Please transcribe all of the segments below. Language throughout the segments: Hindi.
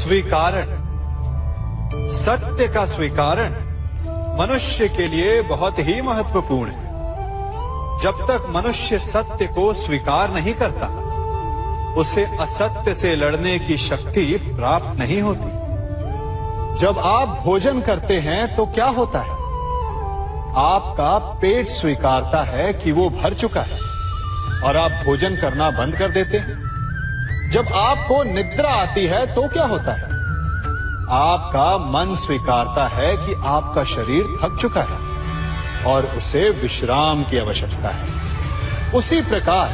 स्वीकारण, सत्य का स्वीकारण मनुष्य के लिए बहुत ही महत्वपूर्ण है। जब तक मनुष्य सत्य को स्वीकार नहीं करता, उसे असत्य से लड़ने की शक्ति प्राप्त नहीं होती। जब आप भोजन करते हैं तो क्या होता है? आपका पेट स्वीकारता है कि वो भर चुका है और आप भोजन करना बंद कर देते हैं। जब आपको निद्रा आती है तो क्या होता है? आपका मन स्वीकारता है कि आपका शरीर थक चुका है और उसे विश्राम की आवश्यकता है। उसी प्रकार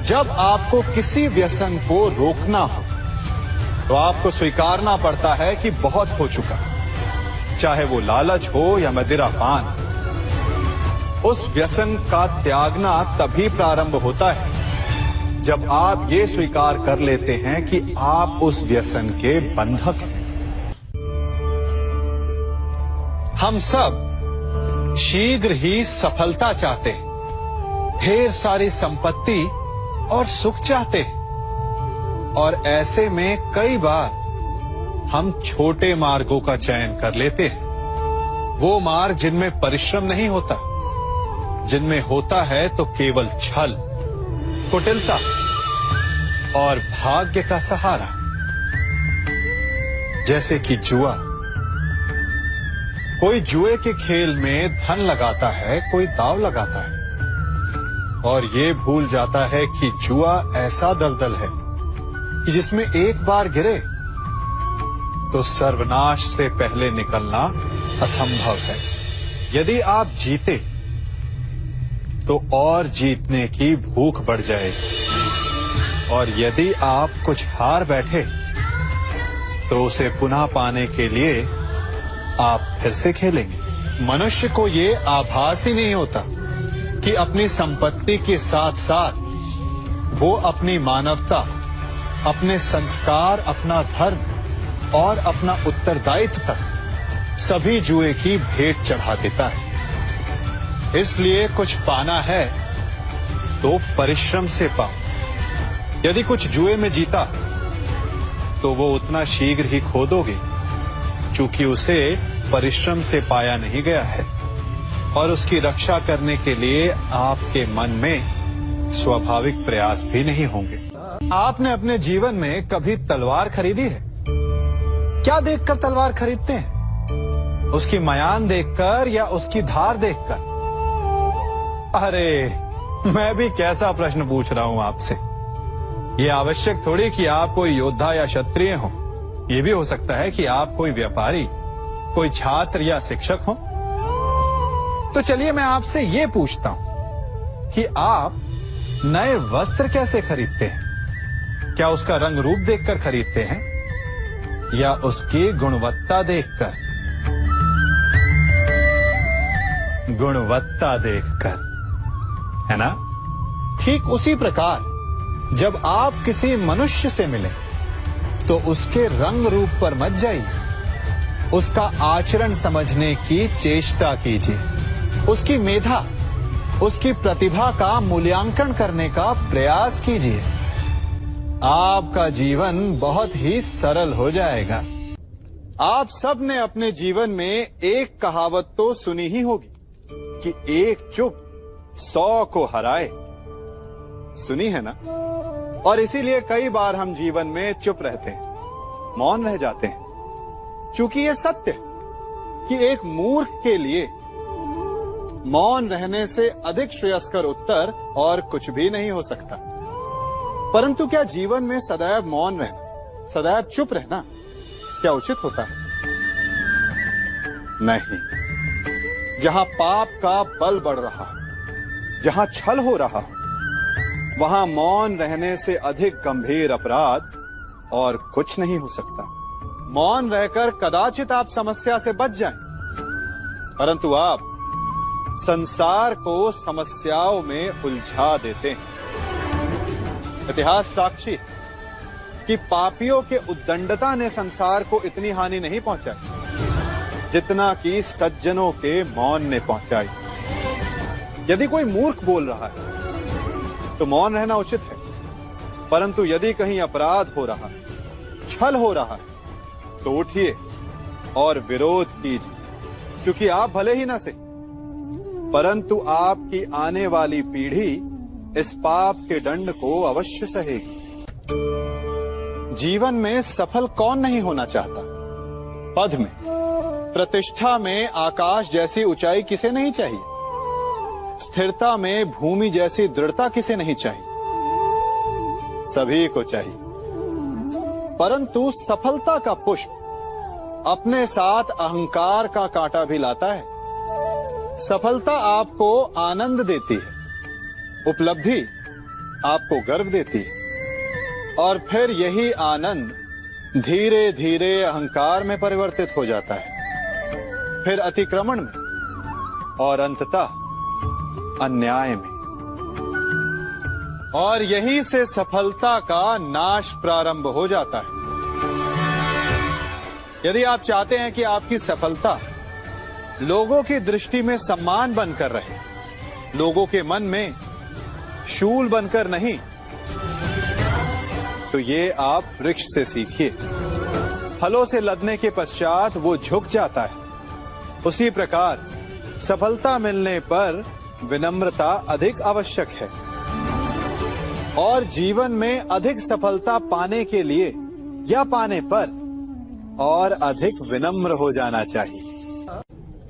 जब आपको किसी व्यसन को रोकना हो तो आपको स्वीकारना पड़ता है कि बहुत हो चुका, चाहे वो लालच हो या मदिरापान। उस व्यसन का त्यागना तभी प्रारंभ होता है जब आप ये स्वीकार कर लेते हैं कि आप उस व्यसन के बंधक हैं। हम सब शीघ्र ही सफलता चाहते हैं, ढेर सारी संपत्ति और सुख चाहते हैं, और ऐसे में कई बार हम छोटे मार्गों का चयन कर लेते हैं। वो मार्ग जिनमें परिश्रम नहीं होता, जिनमें होता है तो केवल छल, कुटिलता और भाग्य का सहारा, जैसे कि जुआ। कोई जुए के खेल में धन लगाता है, कोई दांव लगाता है और ये भूल जाता है कि जुआ ऐसा दलदल है कि जिसमें एक बार गिरे तो सर्वनाश से पहले निकलना असंभव है। यदि आप जीते तो और जीतने की भूख बढ़ जाएगी, और यदि आप कुछ हार बैठे तो उसे पुनः पाने के लिए आप फिर से खेलेंगे। मनुष्य को ये आभास ही नहीं होता कि अपनी संपत्ति के साथ साथ वो अपनी मानवता, अपने संस्कार, अपना धर्म और अपना उत्तरदायित्व तक सभी जुए की भेंट चढ़ा देता है। इसलिए कुछ पाना है तो परिश्रम से पाओ। यदि कुछ जुए में जीता तो वो उतना शीघ्र ही खो दोगे, चूंकि उसे परिश्रम से पाया नहीं गया है, और उसकी रक्षा करने के लिए आपके मन में स्वाभाविक प्रयास भी नहीं होंगे। आपने अपने जीवन में कभी तलवार खरीदी है? क्या देखकर तलवार खरीदते हैं? उसकी मयान देखकर या उसकी धार देखकर? अरे, मैं भी कैसा प्रश्न पूछ रहा हूं आपसे। ये आवश्यक थोड़ी कि आप कोई योद्धा या क्षत्रिय हो। ये भी हो सकता है कि आप कोई व्यापारी, कोई छात्र या शिक्षक हो। तो चलिए मैं आपसे ये पूछता हूं कि आप नए वस्त्र कैसे खरीदते हैं? क्या उसका रंग रूप देखकर खरीदते हैं या उसकी गुणवत्ता देखकर? गुणवत्ता देखकर, है ना? ठीक उसी प्रकार जब आप किसी मनुष्य से मिले तो उसके रंग रूप पर मत जाइए, उसका आचरण समझने की चेष्टा कीजिए, उसकी मेधा, उसकी प्रतिभा का मूल्यांकन करने का प्रयास कीजिए। आपका जीवन बहुत ही सरल हो जाएगा। आप सब ने अपने जीवन में एक कहावत तो सुनी ही होगी कि एक चुप 100 को हराए। सुनी है ना? और इसीलिए कई बार हम जीवन में चुप रहते हैं, मौन रह जाते हैं, क्योंकि ये सत्य है कि एक मूर्ख के लिए मौन रहने से अधिक श्रेयस्कर उत्तर और कुछ भी नहीं हो सकता। परंतु क्या जीवन में सदैव मौन रहना, सदैव चुप रहना क्या उचित होता है? नहीं। जहां पाप का बल बढ़ रहा, जहां छल हो रहा, वहां मौन रहने से अधिक गंभीर अपराध और कुछ नहीं हो सकता। मौन रहकर कदाचित आप समस्या से बच जाएं, परंतु आप संसार को समस्याओं में उलझा देते हैं। इतिहास साक्षी है कि पापियों के उद्दंडता ने संसार को इतनी हानि नहीं पहुंचाई जितना कि सज्जनों के मौन ने पहुंचाई। यदि कोई मूर्ख बोल रहा है तो मौन रहना उचित है, परंतु यदि कहीं अपराध हो रहा छल हो रहा है तो उठिए और विरोध कीजिए, क्योंकि आप भले ही न सही परंतु आपकी आने वाली पीढ़ी इस पाप के दंड को अवश्य सहेगी। जीवन में सफल कौन नहीं होना चाहता? पद में, प्रतिष्ठा में आकाश जैसी ऊंचाई किसे नहीं चाहिए? स्थिरता में भूमि जैसी दृढ़ता किसे नहीं चाहिए? सभी को चाहिए। परंतु सफलता का पुष्प अपने साथ अहंकार का कांटा भी लाता है। सफलता आपको आनंद देती है, उपलब्धि आपको गर्व देती है, और फिर यही आनंद धीरे धीरे अहंकार में परिवर्तित हो जाता है, फिर अतिक्रमण में और अंततः अन्याय में। और यही से सफलता का नाश प्रारंभ हो जाता है। यदि आप चाहते हैं कि आपकी सफलता लोगों की दृष्टि में सम्मान बनकर रहे, लोगों के मन में शूल बनकर नहीं, तो ये आप वृक्ष से सीखिए। फलों से लदने के पश्चात वो झुक जाता है, उसी प्रकार सफलता मिलने पर विनम्रता अधिक आवश्यक है। और जीवन में अधिक सफलता पाने के लिए या पाने पर और अधिक विनम्र हो जाना चाहिए।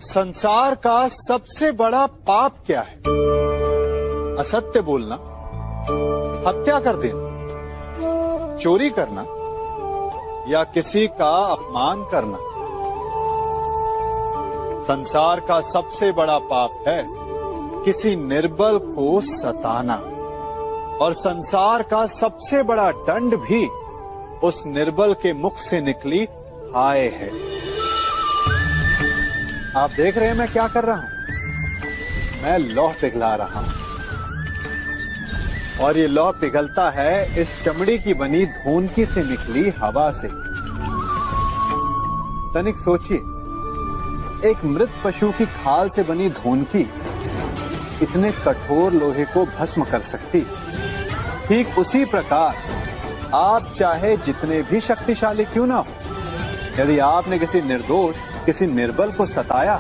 संसार का सबसे बड़ा पाप क्या है? असत्य बोलना, हत्या कर देना, चोरी करना या किसी का अपमान करना। संसार का सबसे बड़ा पाप है किसी निर्बल को सताना, और संसार का सबसे बड़ा दंड भी उस निर्बल के मुख से निकली हाय है। आप देख रहे हैं मैं क्या कर रहा हूं? मैं लौह पिघला रहा हूं, और ये लौह पिघलता है इस चमड़ी की बनी धूनकी से निकली हवा से। तनिक सोचिए, एक मृत पशु की खाल से बनी धूनकी इतने कठोर लोहे को भस्म कर सकती। ठीक उसी प्रकार आप चाहे जितने भी शक्तिशाली क्यों ना हो, यदि आपने किसी निर्दोष, किसी निर्बल को सताया,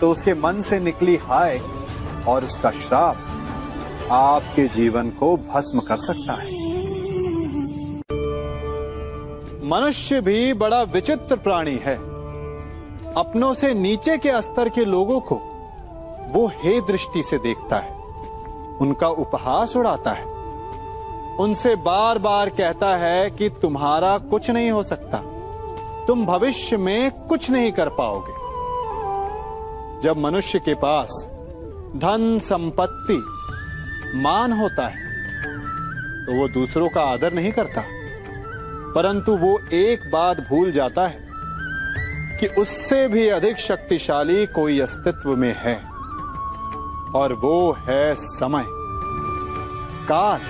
तो उसके मन से निकली हाय और उसका श्राप आपके जीवन को भस्म कर सकता है। मनुष्य भी बड़ा विचित्र प्राणी है। अपनों से नीचे के स्तर के लोगों को वो हे दृष्टि से देखता है, उनका उपहास उड़ाता है, उनसे बार बार कहता है कि तुम्हारा कुछ नहीं हो सकता, तुम भविष्य में कुछ नहीं कर पाओगे। जब मनुष्य के पास धन, संपत्ति, मान होता है तो वो दूसरों का आदर नहीं करता, परंतु वो एक बात भूल जाता है कि उससे भी अधिक शक्तिशाली कोई अस्तित्व में है, और वो है समय, काल।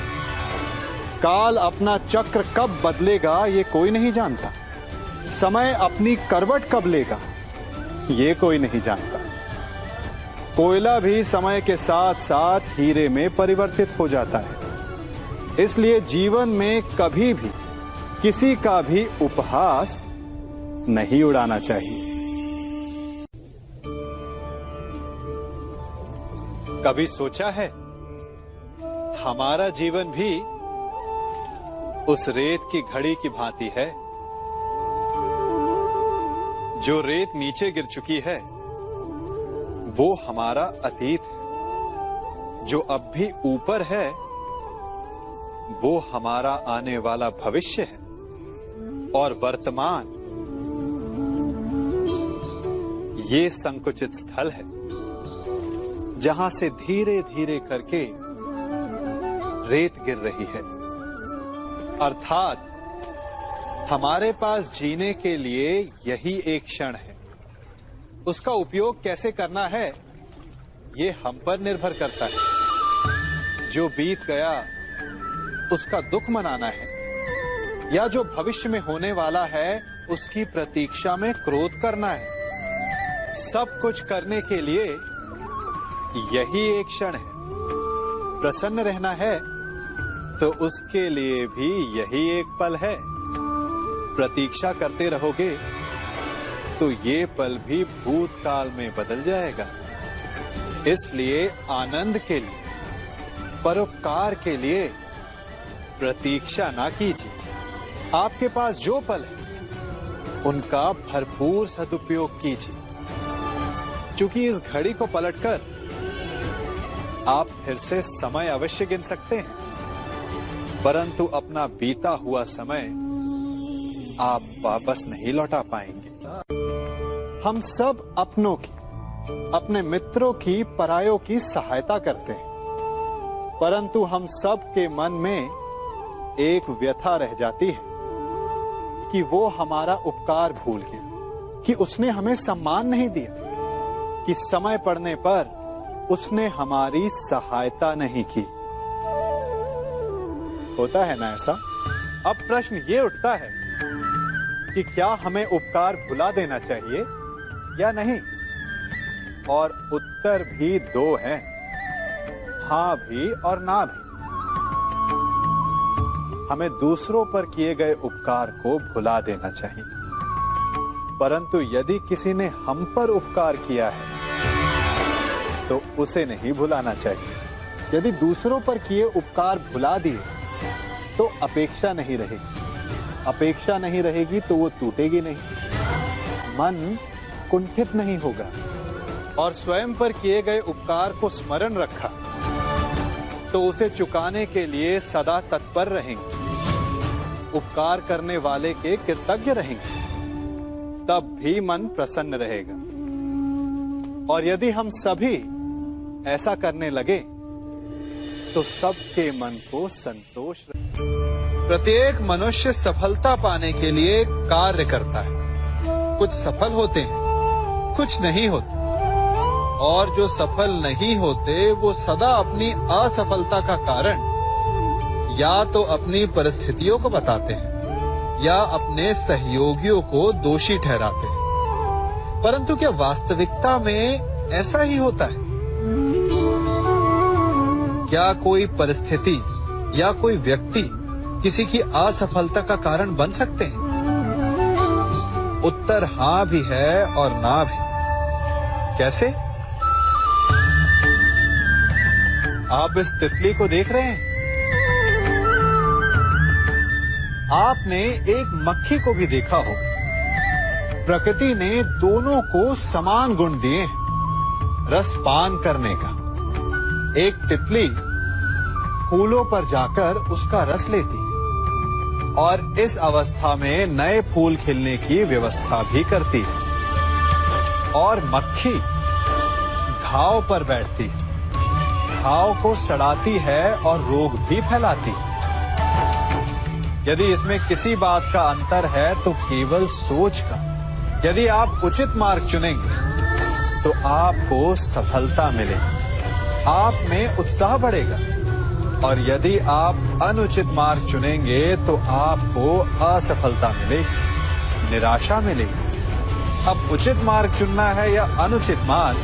काल अपना चक्र कब बदलेगा ये कोई नहीं जानता। समय अपनी करवट कब लेगा ये कोई नहीं जानता। कोयला भी समय के साथ साथ हीरे में परिवर्तित हो जाता है। इसलिए जीवन में कभी भी किसी का भी उपहास नहीं उड़ाना चाहिए। कभी सोचा है हमारा जीवन भी उस रेत की घड़ी की भांति है? जो रेत नीचे गिर चुकी है वो हमारा अतीत है, जो अब भी ऊपर है वो हमारा आने वाला भविष्य है, और वर्तमान ये संकुचित स्थल है जहां से धीरे धीरे करके रेत गिर रही है। अर्थात हमारे पास जीने के लिए यही एक क्षण है। उसका उपयोग कैसे करना है ये हम पर निर्भर करता है। जो बीत गया उसका दुख मनाना है, या जो भविष्य में होने वाला है उसकी प्रतीक्षा में क्रोध करना है। सब कुछ करने के लिए यही एक क्षण है। प्रसन्न रहना है तो उसके लिए भी यही एक पल है। प्रतीक्षा करते रहोगे तो ये पल भी भूतकाल में बदल जाएगा। इसलिए आनंद के लिए, परोपकार के लिए प्रतीक्षा ना कीजिए। आपके पास जो पल है उनका भरपूर सदुपयोग कीजिए, क्योंकि इस घड़ी को पलटकर आप फिर से समय अवश्य गिन सकते हैं, परंतु अपना बीता हुआ समय आप वापस नहीं लौटा पाएंगे। हम सब अपनों की, अपने मित्रों की, परायों की सहायता करते हैं, परंतु हम सब के मन में एक व्यथा रह जाती है कि वो हमारा उपकार भूल गया, कि उसने हमें सम्मान नहीं दिया, कि समय पड़ने पर उसने हमारी सहायता नहीं की। होता है ना ऐसा? अब प्रश्न ये उठता है कि क्या हमें उपकार भुला देना चाहिए या नहीं? और उत्तर भी दो हैं, हां भी और ना भी। हमें दूसरों पर किए गए उपकार को भुला देना चाहिए, परंतु यदि किसी ने हम पर उपकार किया है तो उसे नहीं भुलाना चाहिए। यदि दूसरों पर किए उपकार भुला दिए तो अपेक्षा नहीं रहेगी। अपेक्षा नहीं रहेगी तो वो टूटेगी नहीं, मन कुंठित नहीं होगा। और स्वयं पर किए गए उपकार को स्मरण रखा तो उसे चुकाने के लिए सदा तत्पर रहेंगे, उपकार करने वाले के कृतज्ञ रहेंगे, तब भी मन प्रसन्न रहेगा। और यदि हम सभी ऐसा करने लगे तो सबके मन को संतोष रहे। प्रत्येक मनुष्य सफलता पाने के लिए कार्य करता है। कुछ सफल होते हैं, कुछ नहीं होते, और जो सफल नहीं होते वो सदा अपनी असफलता का कारण या तो अपनी परिस्थितियों को बताते हैं या अपने सहयोगियों को दोषी ठहराते हैं। परंतु क्या वास्तविकता में ऐसा ही होता है? क्या कोई परिस्थिति या कोई व्यक्ति किसी की असफलता का कारण बन सकते हैं? उत्तर हां भी है और ना भी। कैसे? आप इस तितली को देख रहे हैं? आपने एक मक्खी को भी देखा होगा। प्रकृति ने दोनों को समान गुण दिए हैं रस पान करने का। एक तितली फूलों पर जाकर उसका रस लेती और इस अवस्था में नए फूल खिलने की व्यवस्था भी करती है। और मक्खी घाव पर बैठती है, घाव को सड़ाती है और रोग भी फैलाती है। यदि इसमें किसी बात का अंतर है तो केवल सोच का। यदि आप उचित मार्ग चुनेंगे तो आपको सफलता मिलेगी, आप में उत्साह बढ़ेगा। और यदि आप अनुचित मार्ग चुनेंगे तो आपको असफलता मिलेगी, निराशा मिलेगी। अब उचित मार्ग चुनना है या अनुचित मार्ग,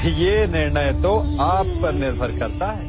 ये निर्णय तो आप पर निर्भर करता है।